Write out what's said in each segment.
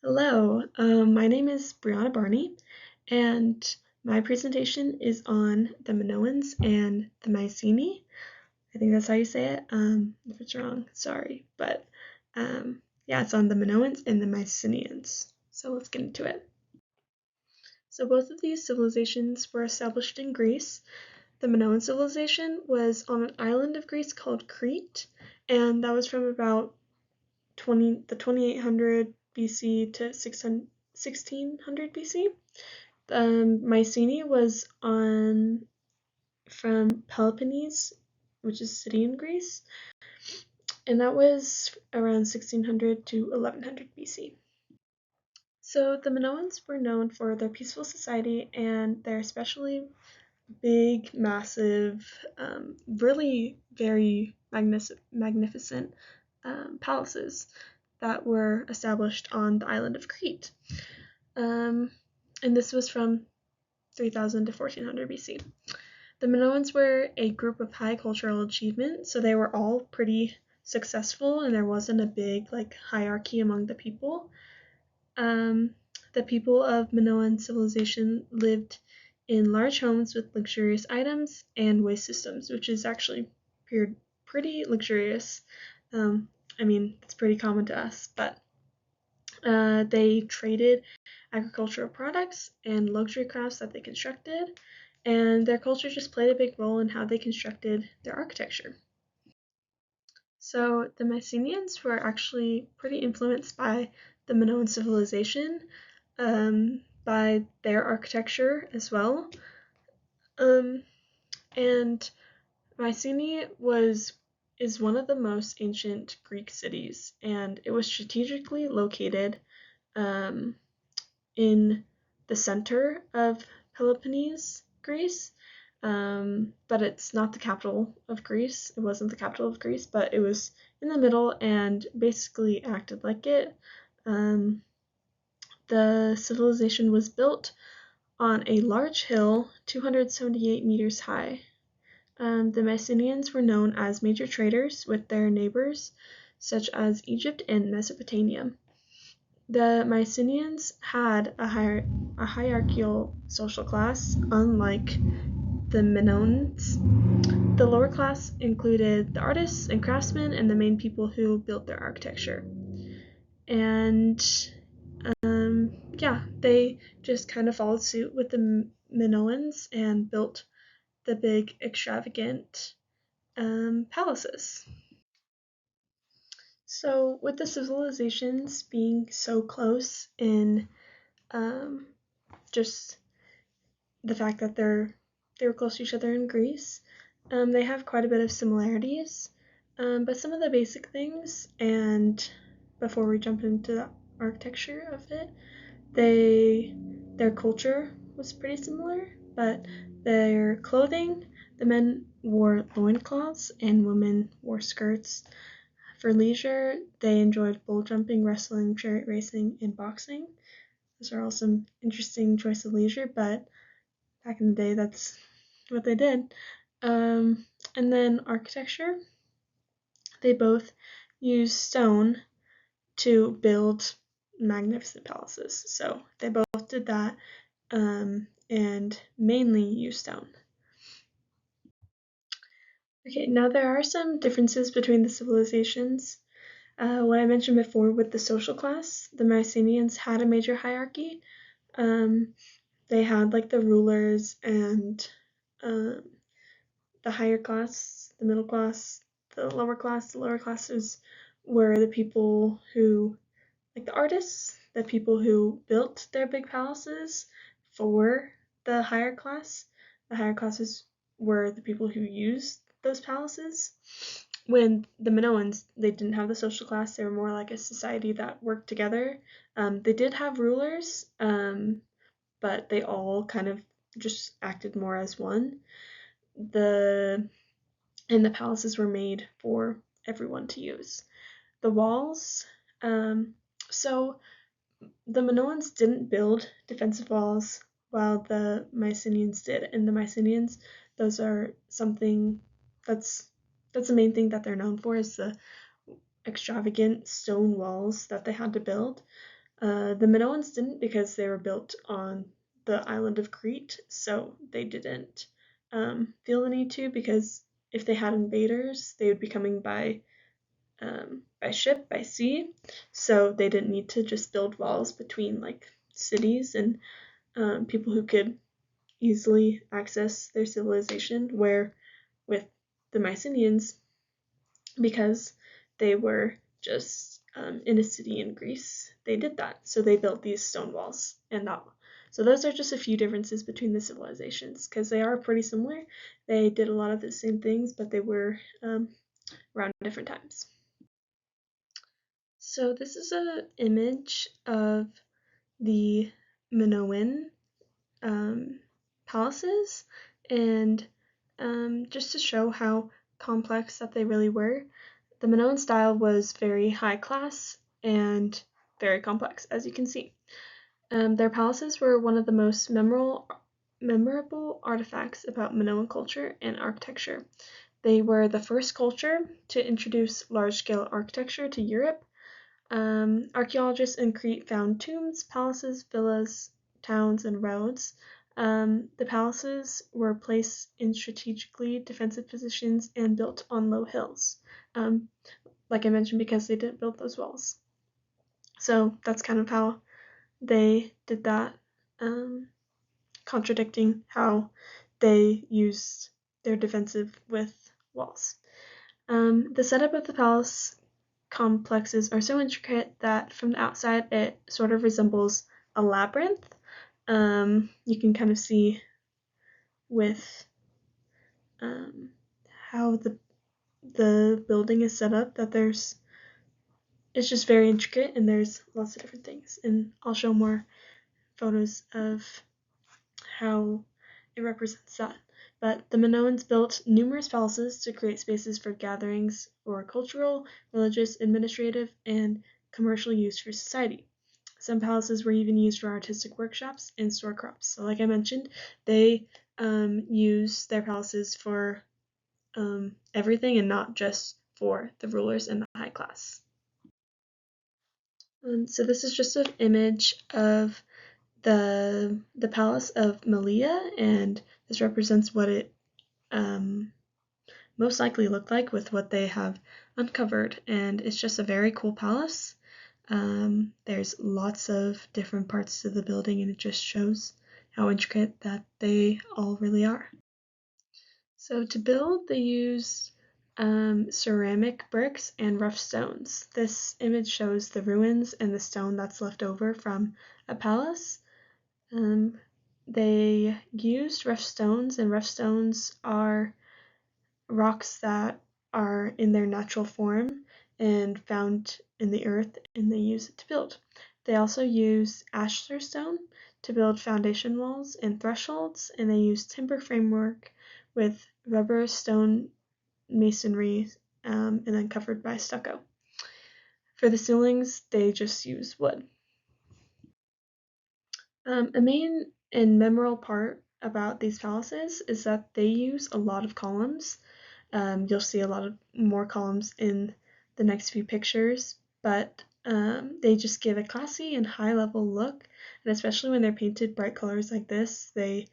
Hello, my name is Barney, and my presentation is on the Minoans and the Mycenae. I think that's how you say it. If it's wrong, sorry, but yeah, it's on the Minoans and the Mycenaeans. So let's get into it. So both of these civilizations were established in Greece. The Minoan civilization was on an island of Greece called Crete, and that was from about 2800 BC to 1600 BC. Mycenae was on from Peloponnese, which is a city in Greece, and that was around 1600 to 1100 BC. So the Minoans were known for their peaceful society and their especially big, massive, really very magnificent palaces that were established on the island of Crete. And this was from 3000 to 1400 BC. The Minoans were a group of high cultural achievement, so they were all pretty successful, and there wasn't a big hierarchy among the people. The people of Minoan civilization lived in large homes with luxurious items and waste systems, which is actually pretty luxurious. It's pretty common to us, but they traded agricultural products and luxury crafts that they constructed, and their culture just played a big role in how they constructed their architecture. So the Mycenaeans were actually pretty influenced by the Minoan civilization, by their architecture as well. And Mycenae is one of the most ancient Greek cities, and it was strategically located in the center of Peloponnese, Greece. But it's not the capital of Greece. It wasn't the capital of Greece, but it was in the middle and basically acted like it. The civilization was built on a large hill 278 meters high. The Mycenaeans were known as major traders with their neighbors, such as Egypt and Mesopotamia. The Mycenaeans had a hierarchical social class, unlike the Minoans. The lower class included the artists and craftsmen and the main people who built their architecture. And they just kind of followed suit with the Minoans and built the big, extravagant palaces. So, with the civilizations being so close in just the fact that they were close to each other in Greece, they have quite a bit of similarities. But some of the basic things, and before we jump into the architecture of it, their culture was pretty similar, but their clothing, the men wore loincloths and women wore skirts. For leisure, they enjoyed bull jumping, wrestling, chariot racing, and boxing. Those are all some interesting choice of leisure, but back in the day, that's what they did. And then architecture, they both used stone to build magnificent palaces. So they both did that, and mainly used stone. Okay, now there are some differences between the civilizations. What I mentioned before with the social class, the Mycenaeans had a major hierarchy. They had the rulers and the higher class, the middle class, the lower class. The lower classes were the people who, the artists, the people who built their big palaces for the higher class. The higher classes were the people who used those palaces. When the Minoans, they didn't have the social class. They were more like a society that worked together. They did have rulers, but they all kind of just acted more as one. The palaces were made for everyone to use. The walls, so the Minoans didn't build defensive walls while the Mycenaeans did. And the Mycenaeans, those are something that's the main thing that they're known for, is the extravagant stone walls that they had to build. The Minoans didn't because they were built on the island of Crete, so they didn't feel the need to, because if they had invaders, they would be coming by ship, by sea, so they didn't need to just build walls between like cities and people who could easily access their civilization, where with the Mycenaeans, because they were just in a city in Greece, they did that. So they built these stone walls and that. So those are just a few differences between the civilizations, because they are pretty similar. They did a lot of the same things, but they were around different times. So this is an image of the Minoan palaces, and just to show how complex that they really were. The Minoan style was very high class and very complex, as you can see. Their palaces were one of the most memorable artifacts about Minoan culture and architecture. They were the first culture to introduce large-scale architecture to Europe. Archaeologists in Crete found tombs, palaces, villas, towns, and roads. The palaces were placed in strategically defensive positions and built on low hills. Like I mentioned, because they didn't build those walls. So that's kind of how they did that, contradicting how they used their defensive with walls. The setup of the palace complexes are so intricate that from the outside it sort of resembles a labyrinth. You can kind of see with how the building is set up that it's just very intricate, and there's lots of different things, and I'll show more photos of how it represents that. But the Minoans built numerous palaces to create spaces for gatherings or cultural, religious, administrative, and commercial use for society. Some palaces were even used for artistic workshops and store crops. So like I mentioned, they use their palaces for everything and not just for the rulers and the high class. So this is just an image of the palace of Melia, and this represents what it most likely looked like with what they have uncovered, and it's just a very cool palace. There's lots of different parts to the building, and it just shows how intricate that they all really are. So to build, they used ceramic bricks and rough stones. This image shows the ruins and the stone that's left over from a palace. They used rough stones, and rough stones are rocks that are in their natural form and found in the earth, and they use it to build. They also use ashlar stone to build foundation walls and thresholds, and they use timber framework with rubber stone masonry, and then covered by stucco. For the ceilings, they just use wood. A main and memorable part about these palaces is that they use a lot of columns. You'll see a lot of more columns in the next few pictures, but they just give a classy and high level look, and especially when they're painted bright colors like this, they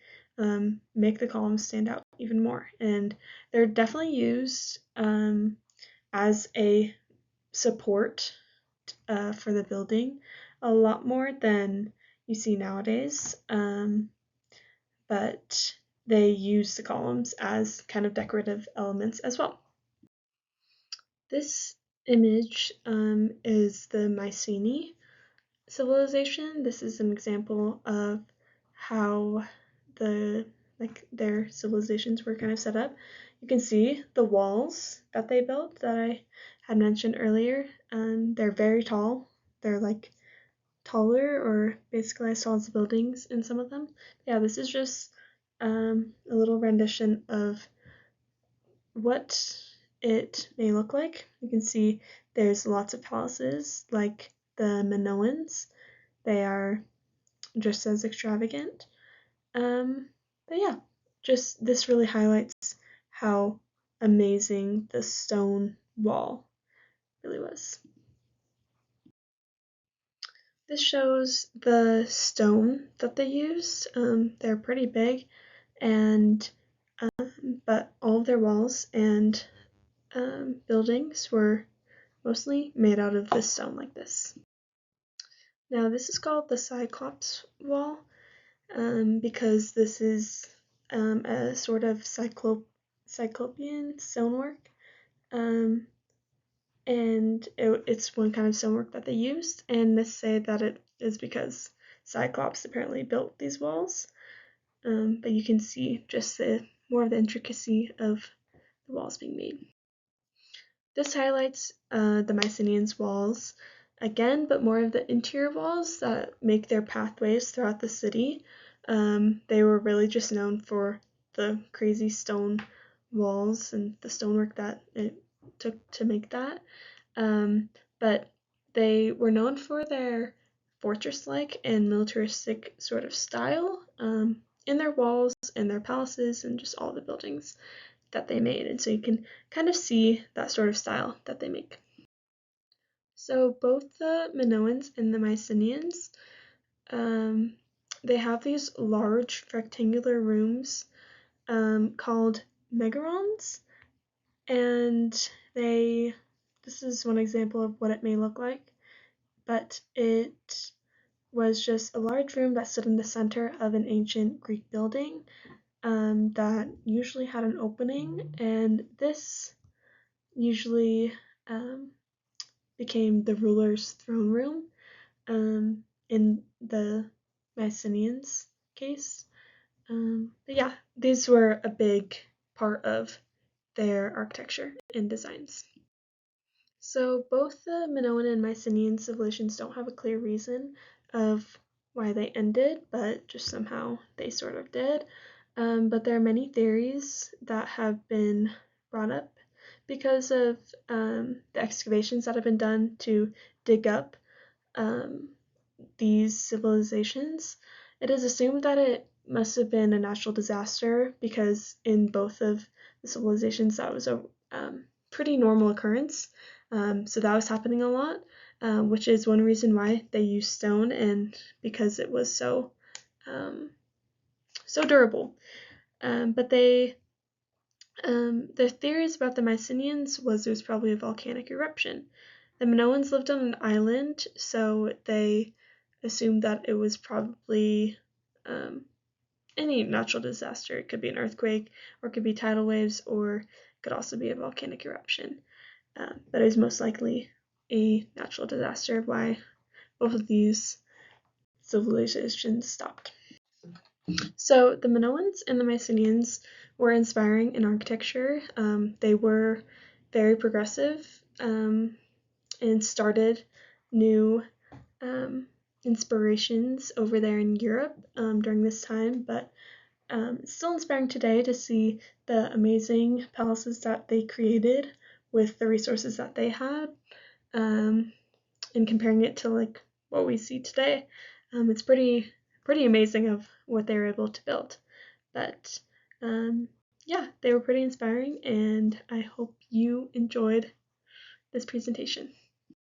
make the columns stand out even more. And they're definitely used as a support for the building a lot more than you see nowadays, but they use the columns as kind of decorative elements as well. This image is the Mycenae civilization. This is an example of how their civilizations were kind of set up. You can see the walls that they built that I had mentioned earlier. They're very tall. They're like taller, or basically as tall as the buildings in some of them. Yeah, this is just a little rendition of what it may look like. You can see there's lots of palaces like the Minoans. They are just as extravagant. But yeah, just this really highlights how amazing the stone wall really was. This shows the stone that they used. They're pretty big, and but all of their walls and buildings were mostly made out of this stone like this. Now this is called the Cyclops wall because this is a sort of cyclopean stonework, and it's one kind of stonework that they used, and they say that it is because Cyclops apparently built these walls, but you can see just more of the intricacy of the walls being made. This highlights the Mycenaeans' walls again, but more of the interior walls that make their pathways throughout the city. They were really just known for the crazy stone walls and the stonework that it took to make that. But they were known for their fortress-like and militaristic sort of style in their walls and their palaces and just all the buildings that they made, and so you can kind of see that sort of style that they make. So both the Minoans and the Mycenaeans, they have these large rectangular rooms called megarons, and this is one example of what it may look like, but it was just a large room that stood in the center of an ancient Greek building that usually had an opening, and this usually became the ruler's throne room in the Mycenaeans' case. But yeah, these were a big part of their architecture and designs. So both the Minoan and Mycenaean civilizations don't have a clear reason of why they ended, but just somehow they sort of did. But there are many theories that have been brought up because of the excavations that have been done to dig up these civilizations. It is assumed that it must have been a natural disaster because in both of the civilizations that was a pretty normal occurrence. So that was happening a lot, which is one reason why they used stone, and because it was so durable. But the theories about the Mycenaeans was it was probably a volcanic eruption. The Minoans lived on an island, so they assumed that it was probably any natural disaster. It could be an earthquake, or it could be tidal waves, or it could also be a volcanic eruption. But it was most likely a natural disaster, why both of these civilizations stopped. So the Minoans and the Mycenaeans were inspiring in architecture. They were very progressive and started new inspirations over there in Europe during this time, but it's still inspiring today to see the amazing palaces that they created with the resources that they had, and comparing it to like what we see today. It's pretty amazing of what they were able to build. But yeah, they were pretty inspiring, and I hope you enjoyed this presentation.